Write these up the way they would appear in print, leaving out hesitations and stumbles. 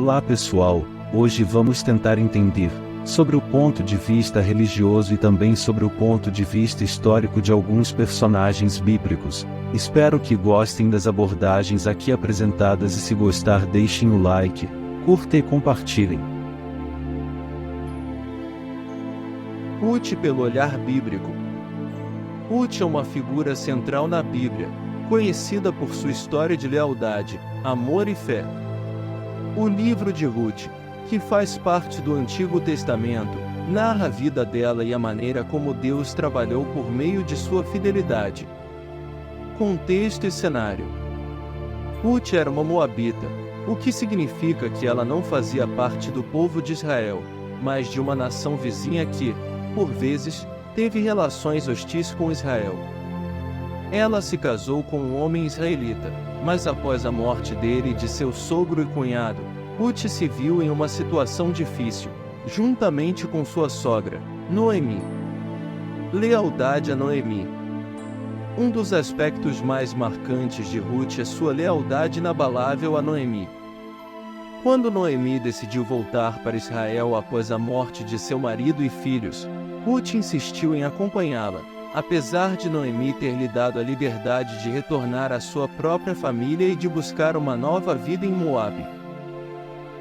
Olá pessoal, hoje vamos tentar entender sobre o ponto de vista religioso e também sobre o ponto de vista histórico de alguns personagens bíblicos. Espero que gostem das abordagens aqui apresentadas e se gostar deixem o like, curta e compartilhem. Ruth pelo olhar bíblico. Ruth é uma figura central na Bíblia, conhecida por sua história de lealdade, amor e fé. O livro de Ruth, que faz parte do Antigo Testamento, narra a vida dela e a maneira como Deus trabalhou por meio de sua fidelidade. Contexto e cenário. Ruth era uma moabita, o que significa que ela não fazia parte do povo de Israel, mas de uma nação vizinha que, por vezes, teve relações hostis com Israel. Ela se casou com um homem israelita, mas após a morte dele e de seu sogro e cunhado, Ruth se viu em uma situação difícil, juntamente com sua sogra, Noemi. Lealdade a Noemi. Um dos aspectos mais marcantes de Ruth é sua lealdade inabalável a Noemi. Quando Noemi decidiu voltar para Israel após a morte de seu marido e filhos, Ruth insistiu em acompanhá-la, apesar de Noemi ter lhe dado a liberdade de retornar à sua própria família e de buscar uma nova vida em Moabe.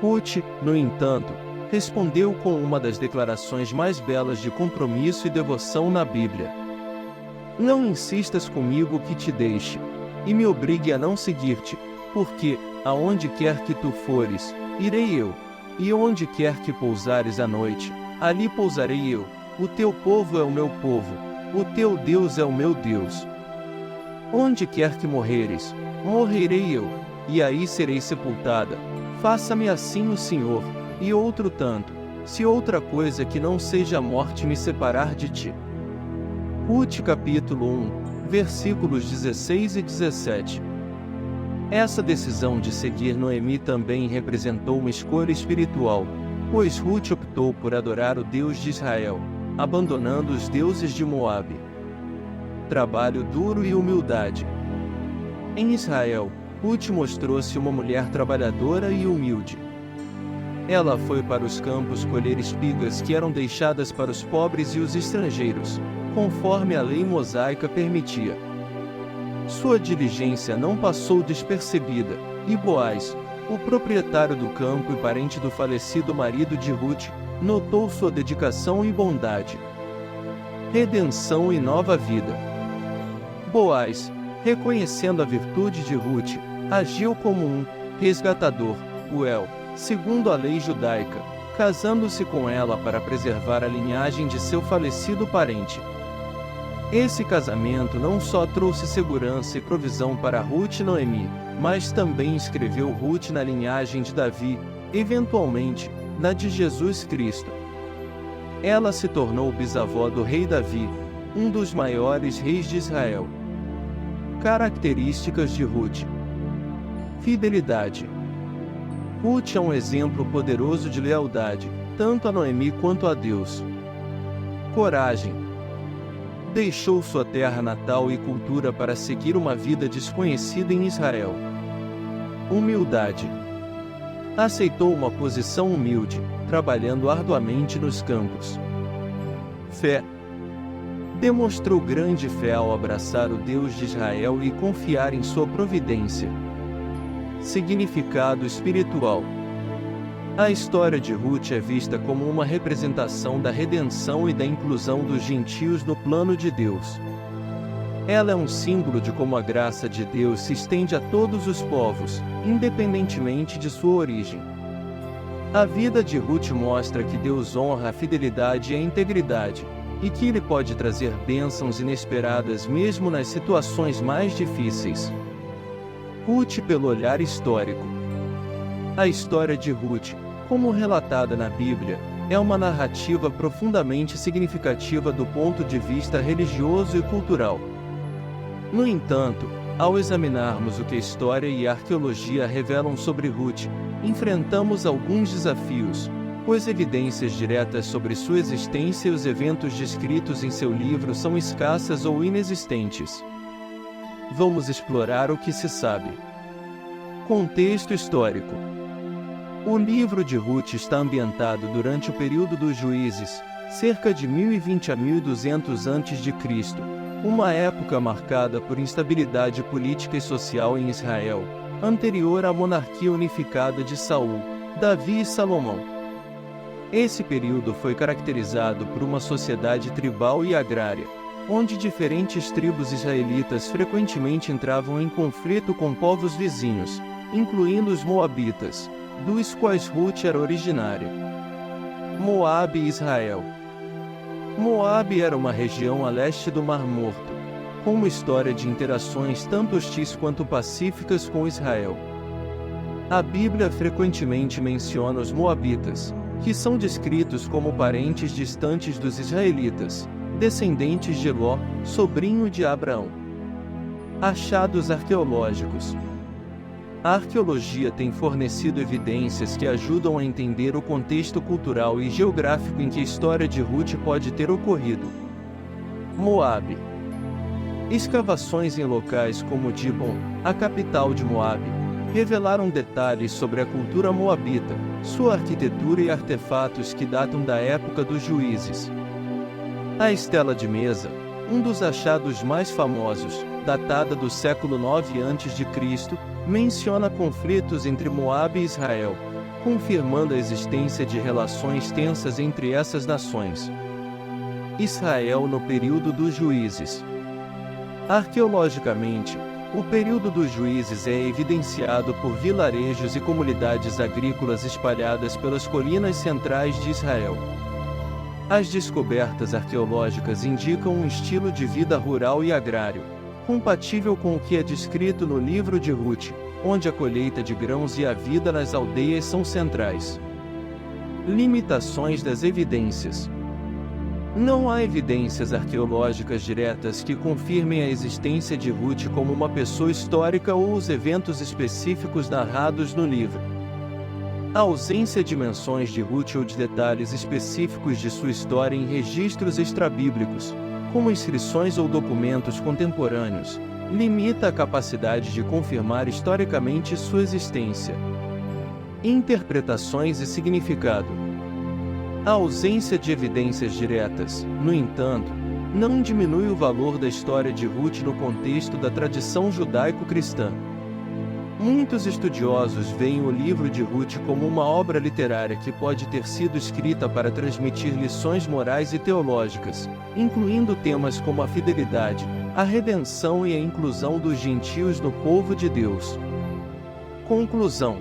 Ruth, no entanto, respondeu com uma das declarações mais belas de compromisso e devoção na Bíblia. Não insistas comigo que te deixe, e me obrigue a não seguir-te, porque, aonde quer que tu fores, irei eu, e onde quer que pousares à noite, ali pousarei eu, o teu povo é o meu povo, o teu Deus é o meu Deus. Onde quer que morreres, morrerei eu, e aí serei sepultada. Faça-me assim o Senhor, e outro tanto, se outra coisa que não seja a morte me separar de ti. Ruth capítulo 1, versículos 16 e 17. Essa decisão de seguir Noemi também representou uma escolha espiritual, pois Ruth optou por adorar o Deus de Israel, abandonando os deuses de Moabe. Trabalho duro e humildade. Em Israel, Ruth mostrou-se uma mulher trabalhadora e humilde. Ela foi para os campos colher espigas que eram deixadas para os pobres e os estrangeiros, conforme a lei mosaica permitia. Sua diligência não passou despercebida, e Boaz, o proprietário do campo e parente do falecido marido de Ruth, notou sua dedicação e bondade. Redenção e nova vida. Boaz, reconhecendo a virtude de Ruth, agiu como um resgatador, segundo a lei judaica, casando-se com ela para preservar a linhagem de seu falecido parente. Esse casamento não só trouxe segurança e provisão para Ruth e Noemi, mas também inscreveu Ruth na linhagem de Davi, eventualmente, na de Jesus Cristo. Ela se tornou bisavó do rei Davi, um dos maiores reis de Israel. Características de Ruth. Fidelidade. Ruth é um exemplo poderoso de lealdade, tanto a Noemi quanto a Deus. Coragem. Deixou sua terra natal e cultura para seguir uma vida desconhecida em Israel. Humildade. Aceitou uma posição humilde, trabalhando arduamente nos campos. Fé. Demonstrou grande fé ao abraçar o Deus de Israel e confiar em sua providência. Significado espiritual. A história de Ruth é vista como uma representação da redenção e da inclusão dos gentios no plano de Deus. Ela é um símbolo de como a graça de Deus se estende a todos os povos, independentemente de sua origem. A vida de Ruth mostra que Deus honra a fidelidade e a integridade, e que Ele pode trazer bênçãos inesperadas mesmo nas situações mais difíceis. Ruth pelo olhar histórico. A história de Ruth, como relatada na Bíblia, é uma narrativa profundamente significativa do ponto de vista religioso e cultural. No entanto, ao examinarmos o que a história e a arqueologia revelam sobre Ruth, enfrentamos alguns desafios, pois evidências diretas sobre sua existência e os eventos descritos em seu livro são escassas ou inexistentes. Vamos explorar o que se sabe. Contexto histórico. O livro de Ruth está ambientado durante o período dos juízes, cerca de 1020 a 1200 a.C., uma época marcada por instabilidade política e social em Israel, anterior à monarquia unificada de Saul, Davi e Salomão. Esse período foi caracterizado por uma sociedade tribal e agrária, onde diferentes tribos israelitas frequentemente entravam em conflito com povos vizinhos, incluindo os moabitas, dos quais Ruth era originária. Moabe e Israel. Moabe era uma região a leste do Mar Morto, com uma história de interações tanto hostis quanto pacíficas com Israel. A Bíblia frequentemente menciona os moabitas, que são descritos como parentes distantes dos israelitas, descendentes de Ló, sobrinho de Abraão. Achados arqueológicos. A arqueologia tem fornecido evidências que ajudam a entender o contexto cultural e geográfico em que a história de Ruth pode ter ocorrido. Moabe. Escavações em locais como Dibon, a capital de Moabe, revelaram detalhes sobre a cultura moabita, sua arquitetura e artefatos que datam da época dos juízes. A estela de Mesa, um dos achados mais famosos, datada do século IX a.C., menciona conflitos entre Moabe e Israel, confirmando a existência de relações tensas entre essas nações. Israel no período dos juízes. Arqueologicamente, o período dos juízes é evidenciado por vilarejos e comunidades agrícolas espalhadas pelas colinas centrais de Israel. As descobertas arqueológicas indicam um estilo de vida rural e agrário, compatível com o que é descrito no livro de Ruth, onde a colheita de grãos e a vida nas aldeias são centrais. Limitações das evidências. Não há evidências arqueológicas diretas que confirmem a existência de Ruth como uma pessoa histórica ou os eventos específicos narrados no livro. A ausência de menções de Ruth ou de detalhes específicos de sua história em registros extrabíblicos, como inscrições ou documentos contemporâneos, limita a capacidade de confirmar historicamente sua existência. Interpretações e significado. A ausência de evidências diretas, no entanto, não diminui o valor da história de Ruth no contexto da tradição judaico-cristã. Muitos estudiosos veem o livro de Ruth como uma obra literária que pode ter sido escrita para transmitir lições morais e teológicas, incluindo temas como a fidelidade, a redenção e a inclusão dos gentios no povo de Deus. Conclusão.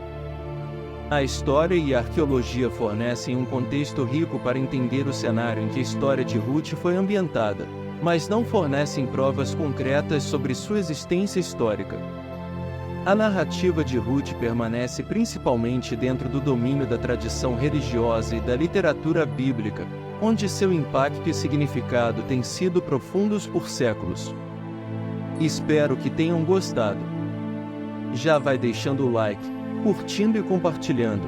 A história e a arqueologia fornecem um contexto rico para entender o cenário em que a história de Ruth foi ambientada, mas não fornecem provas concretas sobre sua existência histórica. A narrativa de Ruth permanece principalmente dentro do domínio da tradição religiosa e da literatura bíblica, onde seu impacto e significado têm sido profundos por séculos. Espero que tenham gostado. Já vai deixando o like, curtindo e compartilhando.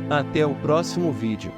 Até o próximo vídeo.